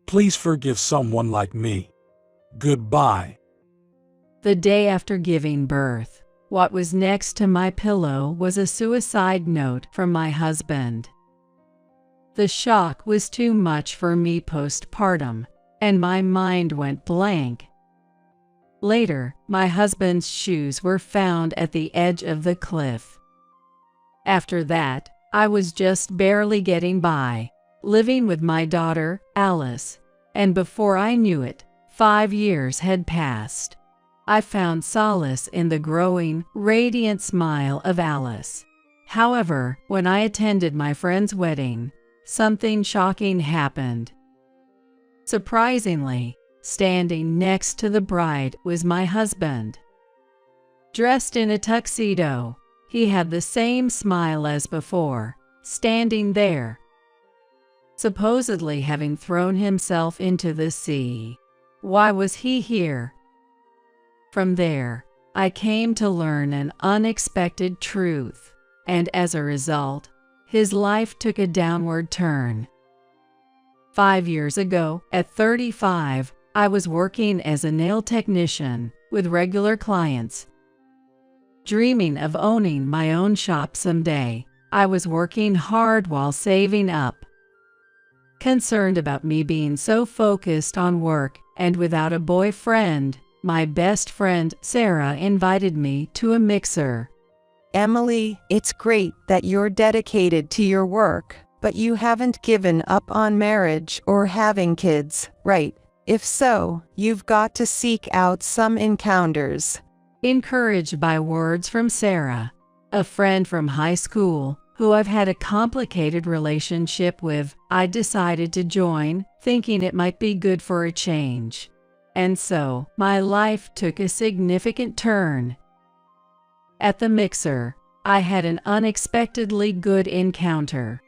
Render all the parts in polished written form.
Please forgive someone like me. Goodbye. The day after giving birth, what was next to my pillow was a suicide note from my husband. The shock was too much for me postpartum, and my mind went blank. Later, my husband's shoes were found at the edge of the cliff. After that, I was just barely getting by, living with my daughter, Alice, and before I knew it, 5 years had passed. I found solace in the growing, radiant smile of Alice. However, when I attended my friend's wedding, something shocking happened. Surprisingly, standing next to the bride was my husband. Dressed in a tuxedo, he had the same smile as before, standing there, supposedly having thrown himself into the sea. Why was he here? From there, I came to learn an unexpected truth, and as a result, his life took a downward turn. 5 years ago, at 35, I was working as a nail technician with regular clients. Dreaming of owning my own shop someday, I was working hard while saving up. Concerned about me being so focused on work and without a boyfriend, my best friend Sarah invited me to a mixer. Emily, it's great that you're dedicated to your work, but you haven't given up on marriage or having kids, right? If so, you've got to seek out some encounters. Encouraged by words from Sarah, a friend from high school who I've had a complicated relationship with, I decided to join, thinking it might be good for a change. And so, my life took a significant turn. At the mixer, I had an unexpectedly good encounter.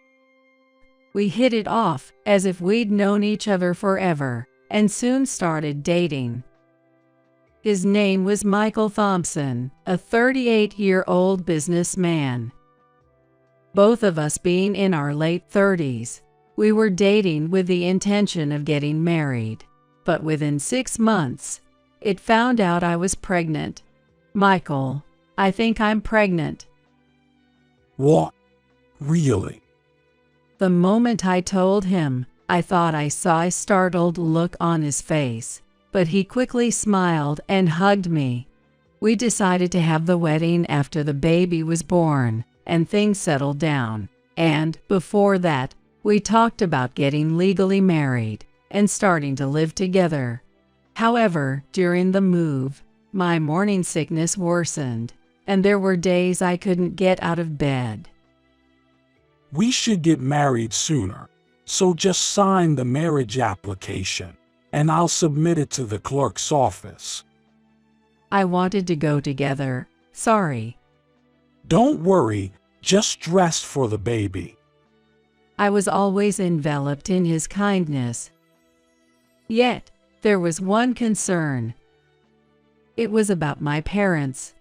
We hit it off as if we'd known each other forever, and soon started dating. His name was Michael Thompson, a 38-year-old businessman. Both of us being in our late 30s, we were dating with the intention of getting married. But within 6 months, it found out I was pregnant. Michael, I think I'm pregnant. What? Really? The moment I told him, I thought I saw a startled look on his face, but he quickly smiled and hugged me. We decided to have the wedding after the baby was born and things settled down, and before that, we talked about getting legally married and starting to live together. However, during the move, my morning sickness worsened, and there were days I couldn't get out of bed. We should get married sooner, so just sign the marriage application, and I'll submit it to the clerk's office. I wanted to go together. Sorry. Don't worry, just dress for the baby. I was always enveloped in his kindness. Yet, there was one concern. It was about my parents.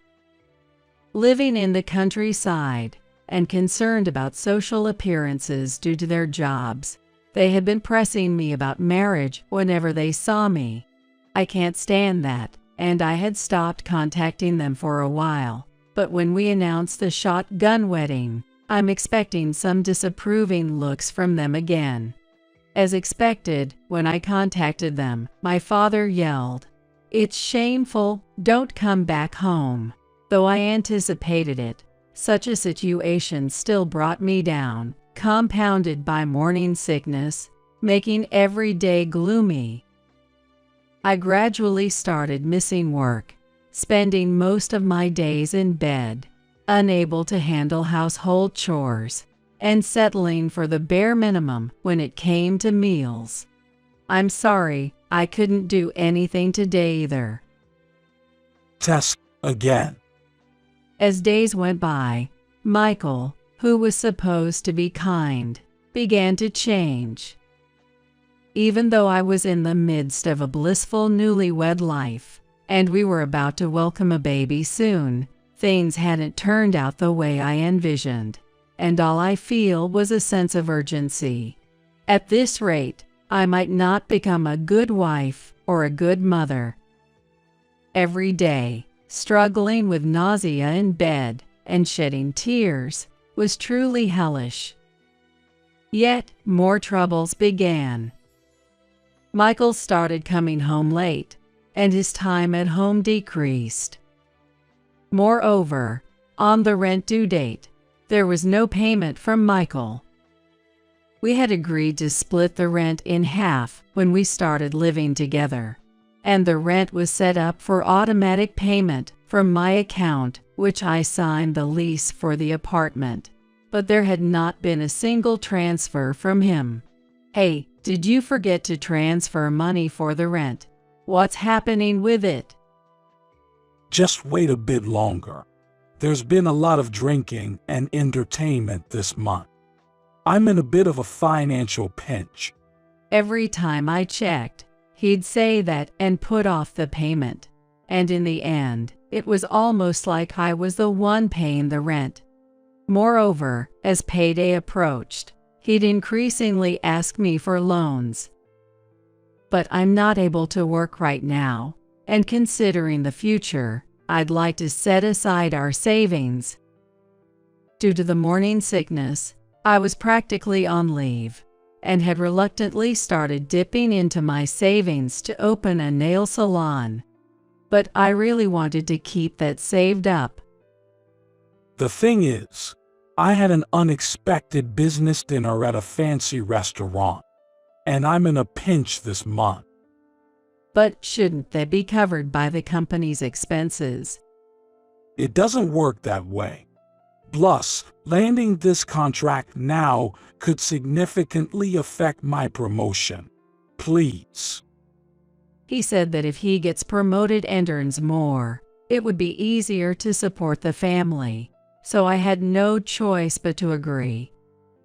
Living in the countryside and concerned about social appearances due to their jobs, they had been pressing me about marriage whenever they saw me. I can't stand that, and I had stopped contacting them for a while. But when we announced the shotgun wedding, I'm expecting some disapproving looks from them again. As expected, when I contacted them, my father yelled, "It's shameful, don't come back home." Though I anticipated it, such a situation still brought me down, compounded by morning sickness, making every day gloomy. I gradually started missing work, spending most of my days in bed, unable to handle household chores, and settling for the bare minimum when it came to meals. I'm sorry, I couldn't do anything today either. Test again. As days went by, Michael, who was supposed to be kind, began to change. Even though I was in the midst of a blissful newlywed life, and we were about to welcome a baby soon, things hadn't turned out the way I envisioned, and all I feel was a sense of urgency. At this rate, I might not become a good wife or a good mother. Every day, struggling with nausea in bed and shedding tears was truly hellish. Yet, more troubles began. Michael started coming home late, and his time at home decreased. Moreover, on the rent due date, there was no payment from Michael. We had agreed to split the rent in half when we started living together, and the rent was set up for automatic payment from my account, which I signed the lease for the apartment, but there had not been a single transfer from him. Hey, did you forget to transfer money for the rent? What's happening with it? Just wait a bit longer. There's been a lot of drinking and entertainment this month. I'm in a bit of a financial pinch. Every time I checked, he'd say that and put off the payment. And in the end, it was almost like I was the one paying the rent. Moreover, as payday approached, he'd increasingly ask me for loans. But I'm not able to work right now, and considering the future, I'd like to set aside our savings. Due to the morning sickness, I was practically on leave, and had reluctantly started dipping into my savings to open a nail salon. But I really wanted to keep that saved up. The thing is, I had an unexpected business dinner at a fancy restaurant, and I'm in a pinch this month. But shouldn't that be covered by the company's expenses? It doesn't work that way. Plus, landing this contract now could significantly affect my promotion. Please. He said that if he gets promoted and earns more, it would be easier to support the family, so I had no choice but to agree.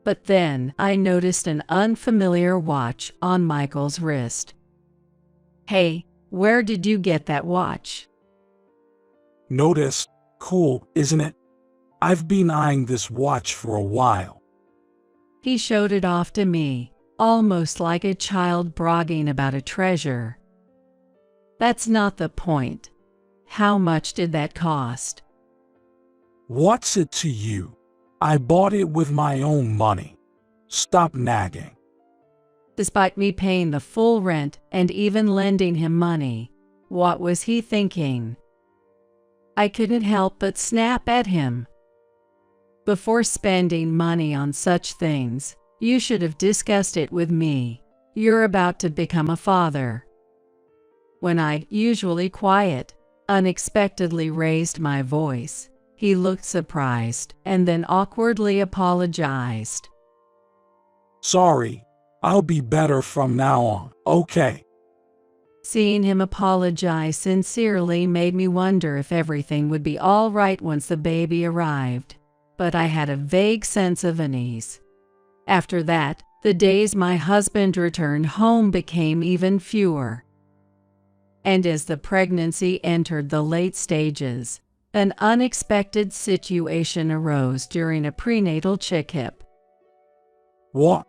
But then I noticed an unfamiliar watch on Michael's wrist. Hey, where did you get that watch? Noticed? Cool, isn't it? I've been eyeing this watch for a while. He showed it off to me, almost like a child bragging about a treasure. That's not the point. How much did that cost? What's it to you? I bought it with my own money. Stop nagging. Despite me paying the full rent and even lending him money, what was he thinking? I couldn't help but snap at him. Before spending money on such things, you should have discussed it with me. You're about to become a father. When I, usually quiet, unexpectedly raised my voice, he looked surprised and then awkwardly apologized. Sorry, I'll be better from now on, okay? Seeing him apologize sincerely made me wonder if everything would be all right once the baby arrived, but I had a vague sense of unease. After that, the days my husband returned home became even fewer. And as the pregnancy entered the late stages, an unexpected situation arose during a prenatal checkup. What?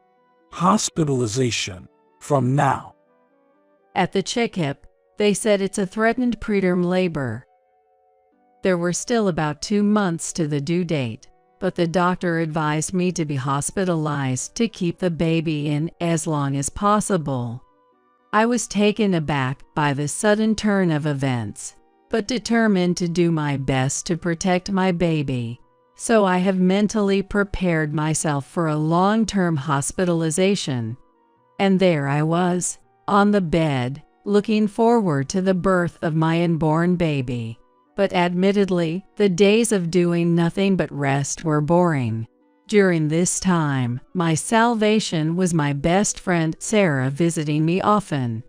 Hospitalization? From now? At the checkup, they said it's a threatened preterm labor. There were still about 2 months to the due date, but the doctor advised me to be hospitalized to keep the baby in as long as possible. I was taken aback by the sudden turn of events, but determined to do my best to protect my baby, so I have mentally prepared myself for a long-term hospitalization. And there I was, on the bed, looking forward to the birth of my unborn baby. But admittedly, the days of doing nothing but rest were boring. During this time, my salvation was my best friend Sarah visiting me often.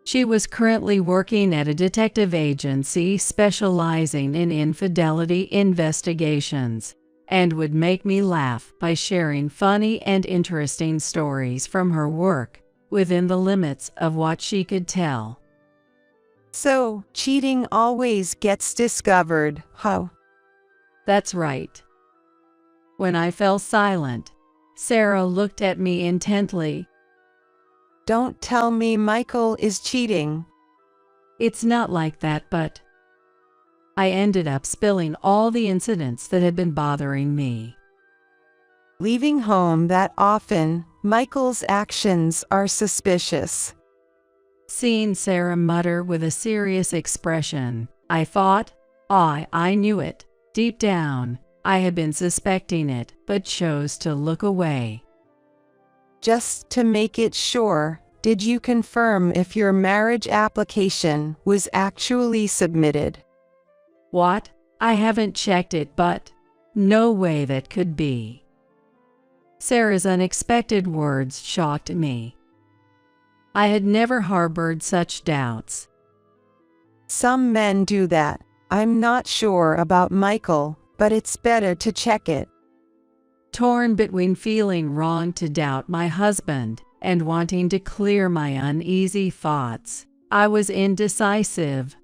She was currently working at a detective agency specializing in infidelity investigations, and would make me laugh by sharing funny and interesting stories from her work, within the limits of what she could tell. So, cheating always gets discovered, huh? That's right. When I fell silent, Sarah looked at me intently. Don't tell me Michael is cheating. It's not like that, but I ended up spilling all the incidents that had been bothering me. Leaving home that often, Michael's actions are suspicious. Seeing Sarah mutter with a serious expression, I thought, I knew it. Deep down, I had been suspecting it, but chose to look away. Just to make it sure, did you confirm if your marriage application was actually submitted? What? I haven't checked it, but no way that could be. Sarah's unexpected words shocked me. I had never harbored such doubts. Some men do that. I'm not sure about Michael, but it's better to check it. Torn between feeling wrong to doubt my husband and wanting to clear my uneasy thoughts, I was indecisive.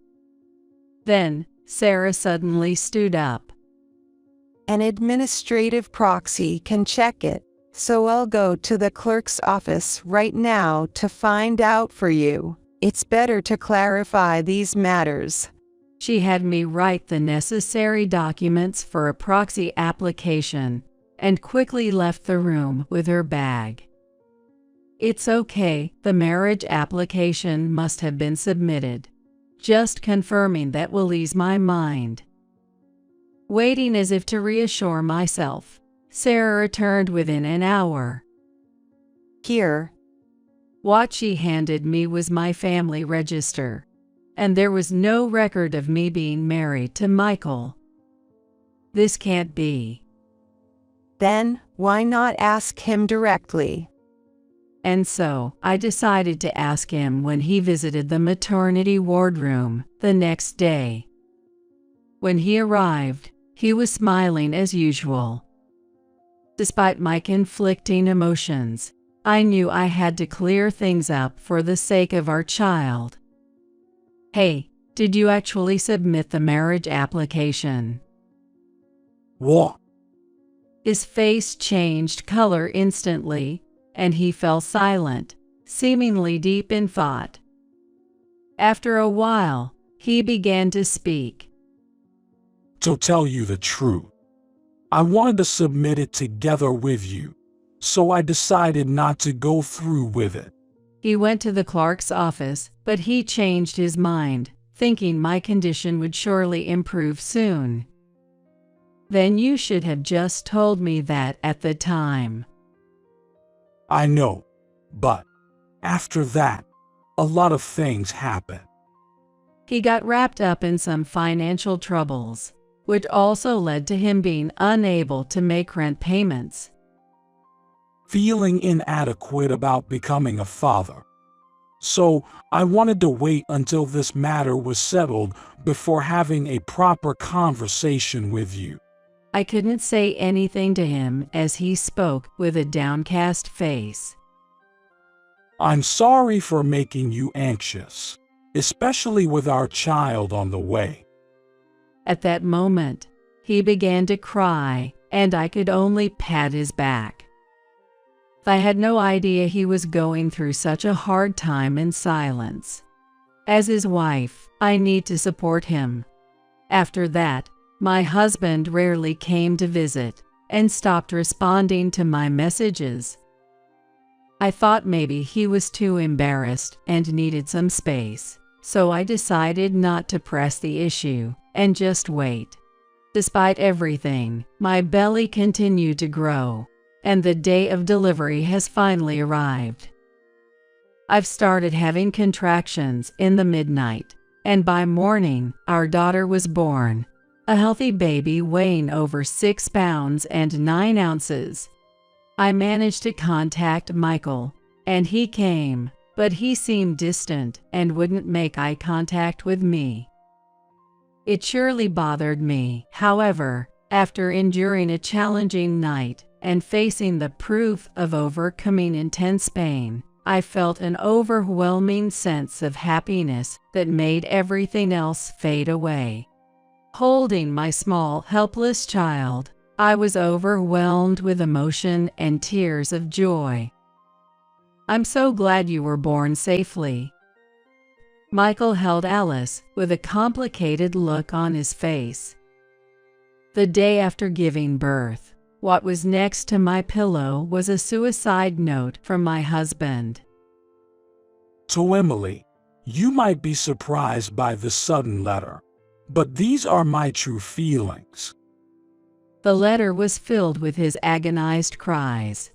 Then, Sarah suddenly stood up. An administrative proxy can check it, so I'll go to the clerk's office right now to find out for you. It's better to clarify these matters. She had me write the necessary documents for a proxy application and quickly left the room with her bag. It's okay, the marriage application must have been submitted. Just confirming that will ease my mind. Waiting as if to reassure myself, Sarah returned within an hour. Here. What she handed me was my family register, and there was no record of me being married to Michael. This can't be. Then, why not ask him directly? And so, I decided to ask him when he visited the maternity wardroom the next day. When he arrived, he was smiling as usual. Despite my conflicting emotions, I knew I had to clear things up for the sake of our child. Hey, did you actually submit the marriage application? What? His face changed color instantly, and he fell silent, seemingly deep in thought. After a while, he began to speak. To tell you the truth, I wanted to submit it together with you, so I decided not to go through with it. He went to the clerk's office, but he changed his mind, thinking my condition would surely improve soon. Then you should have just told me that at the time. I know, but after that, a lot of things happened. He got wrapped up in some financial troubles, which also led to him being unable to make rent payments. Feeling inadequate about becoming a father. So, I wanted to wait until this matter was settled before having a proper conversation with you. I couldn't say anything to him as he spoke with a downcast face. I'm sorry for making you anxious, especially with our child on the way. At that moment, he began to cry, and I could only pat his back. I had no idea he was going through such a hard time in silence. As his wife, I need to support him. After that, my husband rarely came to visit and stopped responding to my messages. I thought maybe he was too embarrassed and needed some space, so I decided not to press the issue and just wait. Despite everything, my belly continued to grow, and the day of delivery has finally arrived. I've started having contractions in the midnight, and by morning, our daughter was born, a healthy baby weighing over 6 pounds and 9 ounces. I managed to contact Michael, and he came, but he seemed distant and wouldn't make eye contact with me. It surely bothered me, however, after enduring a challenging night and facing the proof of overcoming intense pain, I felt an overwhelming sense of happiness that made everything else fade away. Holding my small, helpless child, I was overwhelmed with emotion and tears of joy. I'm so glad you were born safely. Michael held Alice with a complicated look on his face. The day after giving birth, what was next to my pillow was a suicide note from my husband. To Emily, you might be surprised by this sudden letter, but these are my true feelings. The letter was filled with his agonized cries.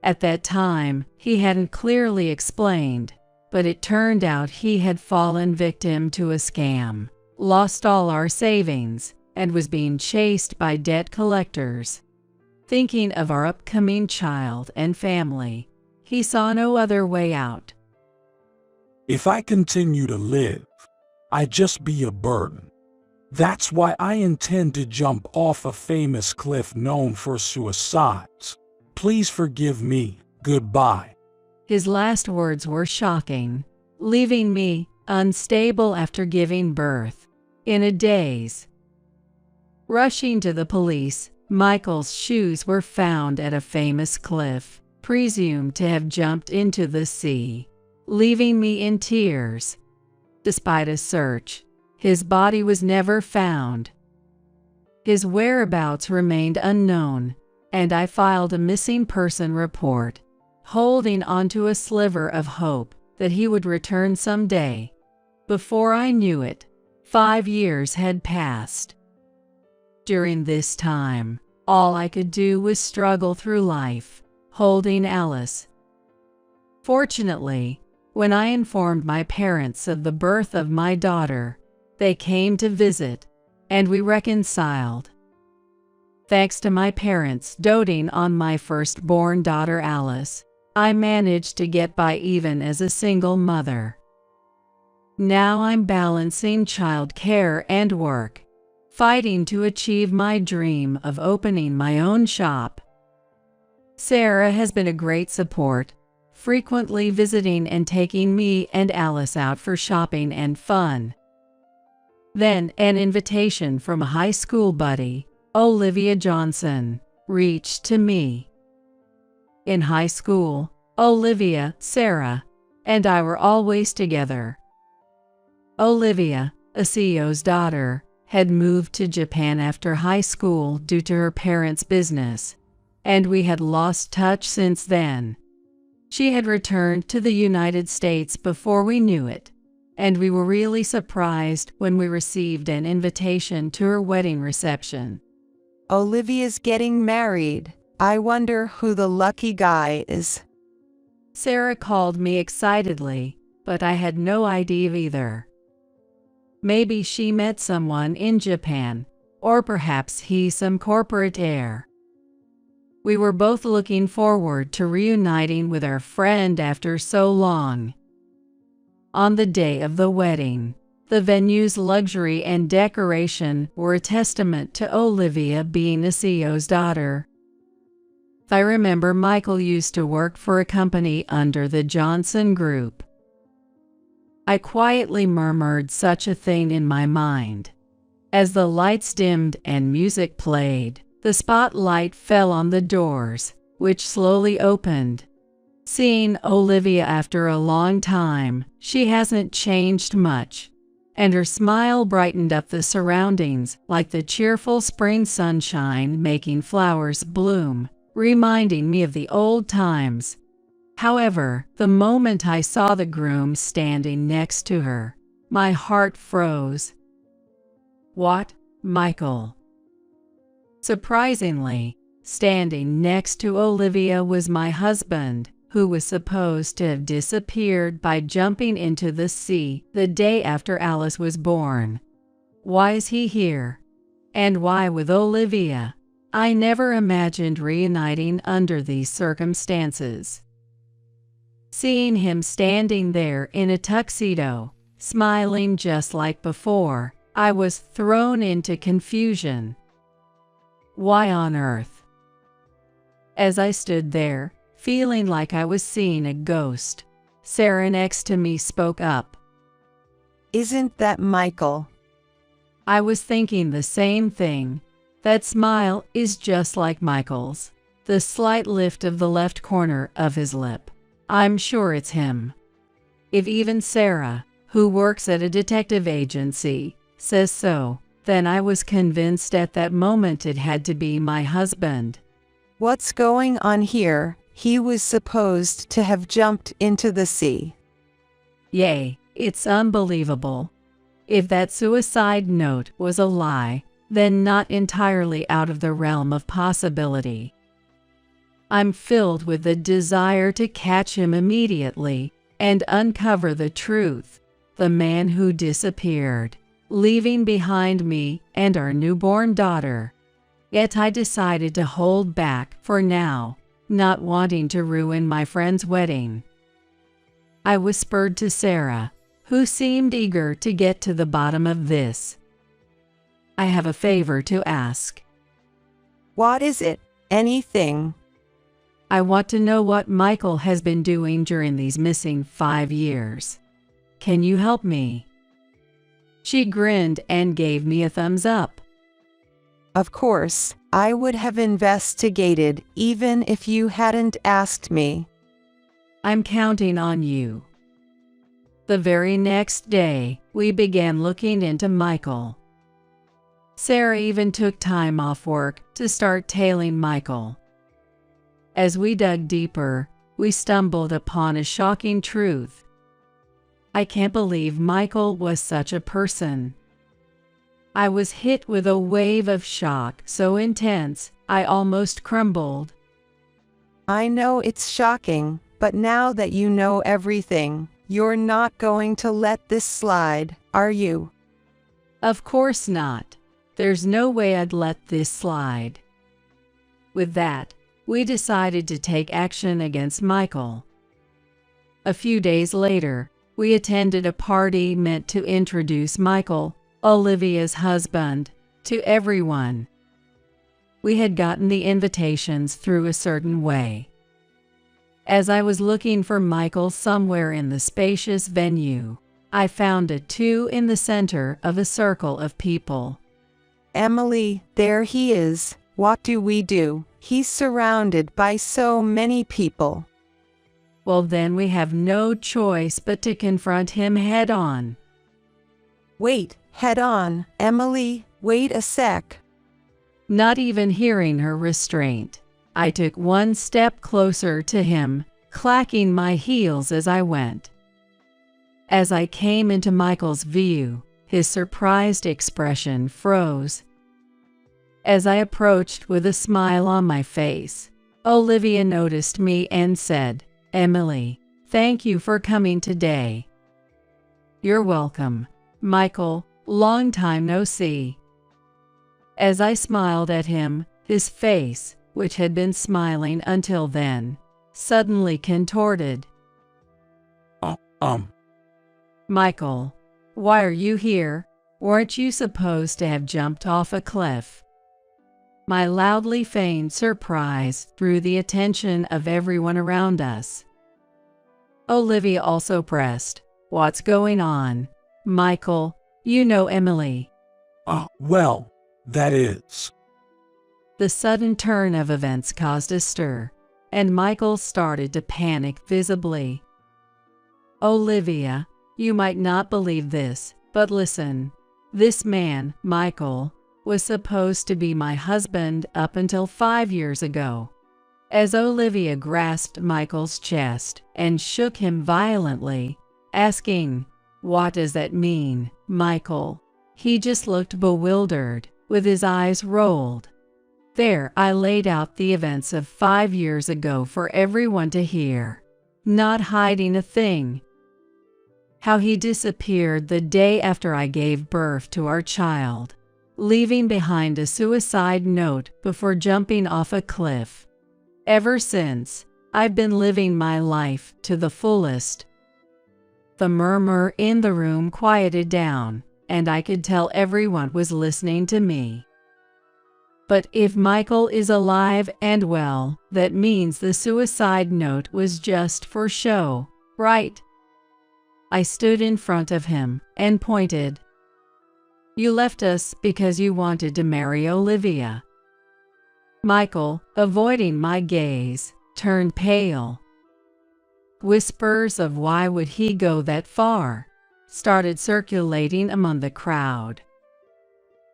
At that time, he hadn't clearly explained, but it turned out he had fallen victim to a scam, lost all our savings, and was being chased by debt collectors. Thinking of our upcoming child and family, he saw no other way out. If I continue to live, I'd just be a burden. That's why I intend to jump off a famous cliff known for suicides. Please forgive me. Goodbye. His last words were shocking, leaving me unstable after giving birth, in a daze. Rushing to the police, Michael's shoes were found at a famous cliff, presumed to have jumped into the sea, leaving me in tears. Despite a search, his body was never found. His whereabouts remained unknown, and I filed a missing person report, holding onto a sliver of hope that he would return someday. Before I knew it, 5 years had passed. During this time, all I could do was struggle through life, holding Alice. Fortunately, when I informed my parents of the birth of my daughter, they came to visit, and we reconciled. Thanks to my parents doting on my firstborn daughter Alice, I managed to get by even as a single mother. Now I'm balancing childcare and work, fighting to achieve my dream of opening my own shop. Sarah has been a great support, frequently visiting and taking me and Alice out for shopping and fun. Then an invitation from a high school buddy, Olivia Johnson, reached to me. In high school, Olivia, Sarah, and I were always together. Olivia, a CEO's daughter, had moved to Japan after high school due to her parents' business, and we had lost touch since then. She had returned to the United States before we knew it, and we were really surprised when we received an invitation to her wedding reception. Olivia's getting married. I wonder who the lucky guy is. Sarah called me excitedly, but I had no idea either. Maybe she met someone in Japan, or perhaps he's some corporate heir. We were both looking forward to reuniting with our friend after so long. On the day of the wedding, the venue's luxury and decoration were a testament to Olivia being a CEO's daughter. I remember Michael used to work for a company under the Johnson Group. I quietly murmured such a thing in my mind. As the lights dimmed and music played, the spotlight fell on the doors, which slowly opened. Seeing Olivia after a long time, she hasn't changed much, and her smile brightened up the surroundings like the cheerful spring sunshine making flowers bloom, reminding me of the old times. However, the moment I saw the groom standing next to her, my heart froze. What, Michael? Surprisingly, standing next to Olivia was my husband, who was supposed to have disappeared by jumping into the sea the day after Alice was born. Why is he here? And why with Olivia? I never imagined reuniting under these circumstances. Seeing him standing there in a tuxedo, smiling just like before, I was thrown into confusion. Why on earth? As I stood there, feeling like I was seeing a ghost, Sarah next to me spoke up. Isn't that Michael? I was thinking the same thing. That smile is just like Michael's, the slight lift of the left corner of his lip, I'm sure it's him. If even Sarah, who works at a detective agency, says so, then I was convinced at that moment it had to be my husband. What's going on here? He was supposed to have jumped into the sea. Yay, it's unbelievable. If that suicide note was a lie, then not entirely out of the realm of possibility. I'm filled with the desire to catch him immediately and uncover the truth, the man who disappeared, leaving behind me and our newborn daughter. Yet I decided to hold back for now, not wanting to ruin my friend's wedding. I whispered to Sarah, who seemed eager to get to the bottom of this. I have a favor to ask. What is it? Anything? I want to know what Michael has been doing during these missing 5 years. Can you help me? She grinned and gave me a thumbs up. Of course, I would have investigated even if you hadn't asked me. I'm counting on you. The very next day, we began looking into Michael. Sarah even took time off work to start tailing Michael. As we dug deeper, we stumbled upon a shocking truth. I can't believe Michael was such a person. I was hit with a wave of shock so intense, I almost crumbled. I know it's shocking, but now that you know everything, you're not going to let this slide, are you? Of course not. There's no way I'd let this slide. With that, we decided to take action against Michael. A few days later, we attended a party meant to introduce Michael, Olivia's husband, to everyone. We had gotten the invitations through a certain way. As I was looking for Michael somewhere in the spacious venue, I found a 2 in the center of a circle of people. Emily, there he is. What do we do? He's surrounded by so many people. Well, then we have no choice but to confront him head on. Wait, head on, Emily, wait a sec. Not even hearing her restraint, I took 1 step closer to him, clacking my heels as I went. As I came into Michael's view, his surprised expression froze. As I approached with a smile on my face, Olivia noticed me and said, "Emily, thank you for coming today." "You're welcome, Michael, long time no see." As I smiled at him, his face, which had been smiling until then, suddenly contorted. "Michael, why are you here? Weren't you supposed to have jumped off a cliff?" My loudly feigned surprise drew the attention of everyone around us. Olivia also pressed, "What's going on? Michael, you know Emily." Well, that is. The sudden turn of events caused a stir, and Michael started to panic visibly. "Olivia, you might not believe this, but listen. This man, Michael, was supposed to be my husband up until 5 years ago." As Olivia grasped Michael's chest and shook him violently, asking, "What does that mean, Michael?" He just looked bewildered, with his eyes rolled. There I laid out the events of 5 years ago for everyone to hear, not hiding a thing. How he disappeared the day after I gave birth to our child, leaving behind a suicide note before jumping off a cliff. Ever since, I've been living my life to the fullest. The murmur in the room quieted down, and I could tell everyone was listening to me. But if Michael is alive and well, that means the suicide note was just for show, right? I stood in front of him and pointed. "You left us because you wanted to marry Olivia." Michael, avoiding my gaze, turned pale. Whispers of why would he go that far started circulating among the crowd.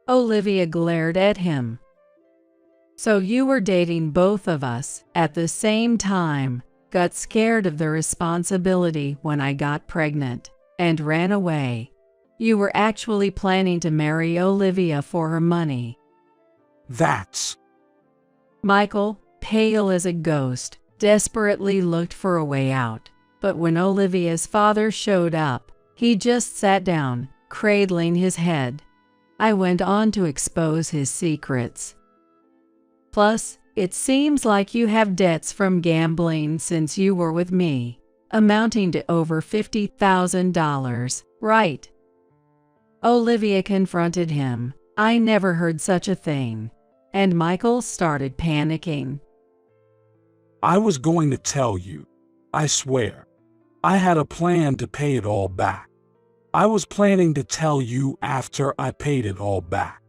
Olivia glared at him. So you were dating both of us at the same time, got scared of the responsibility when I got pregnant, and ran away. You were actually planning to marry Olivia for her money. That's... Michael, pale as a ghost, desperately looked for a way out, but when Olivia's father showed up, he just sat down, cradling his head. I went on to expose his secrets. Plus, it seems like you have debts from gambling since you were with me, amounting to over $50,000, right? Olivia confronted him. I never heard such a thing. And Michael started panicking. I was going to tell you. I swear. I had a plan to pay it all back. I was planning to tell you after I paid it all back.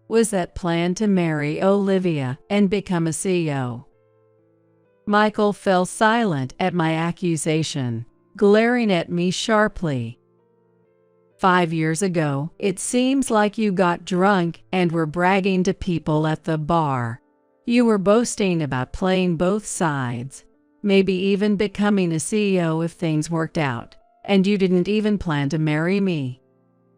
Was that plan to marry Olivia and become a CEO? Michael fell silent at my accusation, glaring at me sharply. 5 years ago, it seems like you got drunk and were bragging to people at the bar. You were boasting about playing both sides, maybe even becoming a CEO if things worked out, and you didn't even plan to marry me.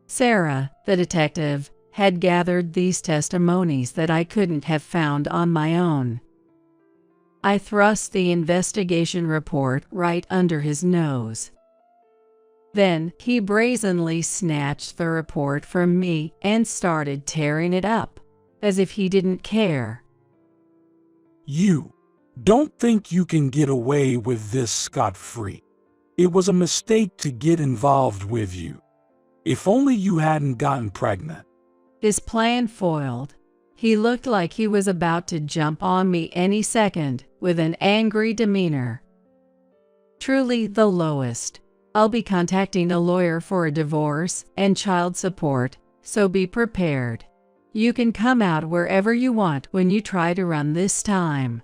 Sarah, the detective, had gathered these testimonies that I couldn't have found on my own. I thrust the investigation report right under his nose. Then he brazenly snatched the report from me and started tearing it up, as if he didn't care. You don't think you can get away with this scot-free. It was a mistake to get involved with you. If only you hadn't gotten pregnant. His plan foiled. He looked like he was about to jump on me any second with an angry demeanor. Truly the lowest. I'll be contacting a lawyer for a divorce and child support, so be prepared. You can come out wherever you want when you try to run this time.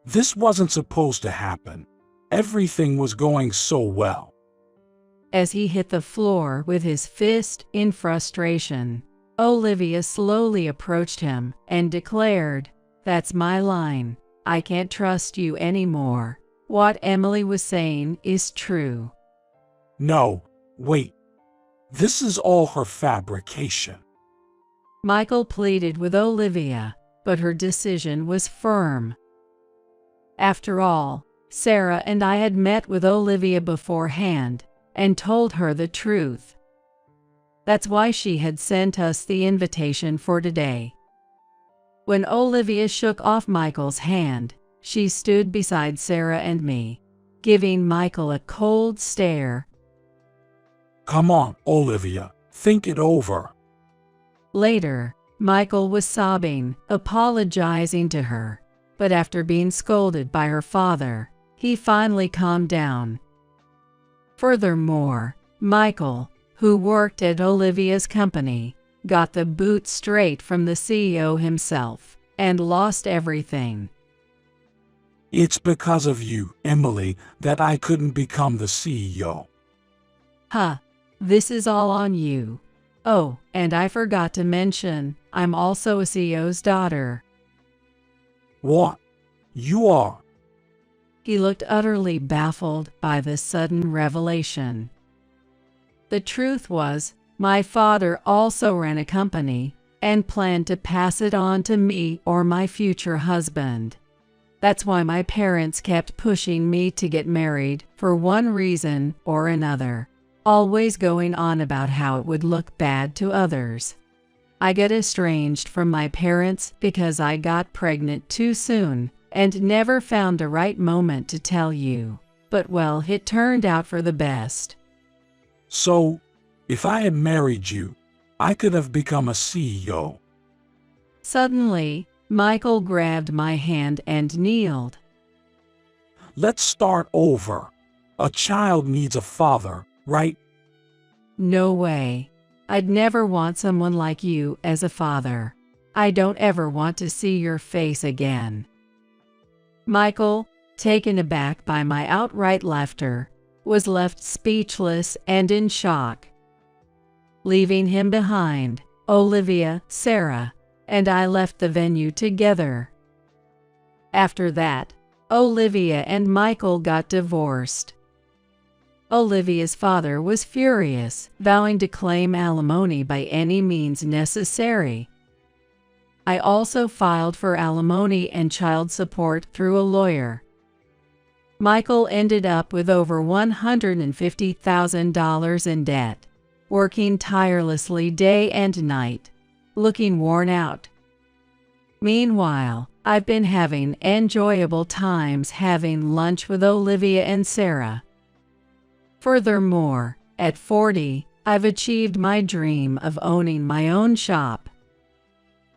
This wasn't supposed to happen. Everything was going so well. As he hit the floor with his fist in frustration, Olivia slowly approached him and declared, "That's my line. I can't trust you anymore. What Emily was saying is true." No, wait. This is all her fabrication. Michael pleaded with Olivia, but her decision was firm. After all, Sarah and I had met with Olivia beforehand and told her the truth. That's why she had sent us the invitation for today. When Olivia shook off Michael's hand, she stood beside Sarah and me, giving Michael a cold stare. Come on, Olivia, think it over. Later, Michael was sobbing, apologizing to her, but after being scolded by her father, he finally calmed down. Furthermore, Michael, who worked at Olivia's company, got the boot straight from the CEO himself and lost everything. It's because of you, Emily, that I couldn't become the CEO. Huh, this is all on you. Oh, and I forgot to mention, I'm also a CEO's daughter. What? You are? He looked utterly baffled by this sudden revelation. The truth was, my father also ran a company and planned to pass it on to me or my future husband. That's why my parents kept pushing me to get married for one reason or another, always going on about how it would look bad to others. I got estranged from my parents because I got pregnant too soon and never found the right moment to tell you. But well, it turned out for the best. So, if I had married you, I could have become a CEO. Suddenly, Michael grabbed my hand and kneeled. Let's start over. A child needs a father, right? No way. I'd never want someone like you as a father. I don't ever want to see your face again. Michael, taken aback by my outright laughter, was left speechless and in shock. Leaving him behind, Olivia, Sarah, and I left the venue together. After that, Olivia and Michael got divorced. Olivia's father was furious, vowing to claim alimony by any means necessary. I also filed for alimony and child support through a lawyer. Michael ended up with over $150,000 in debt, working tirelessly day and night, looking worn out. Meanwhile, I've been having enjoyable times having lunch with Olivia and Sarah. Furthermore, at 40, I've achieved my dream of owning my own shop.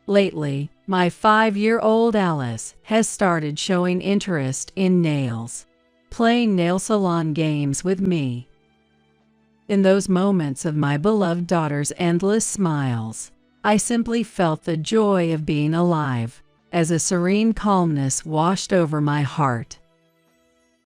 Lately, my 5-year-old Alice has started showing interest in nails, playing nail salon games with me. In those moments of my beloved daughter's endless smiles, I simply felt the joy of being alive, as a serene calmness washed over my heart.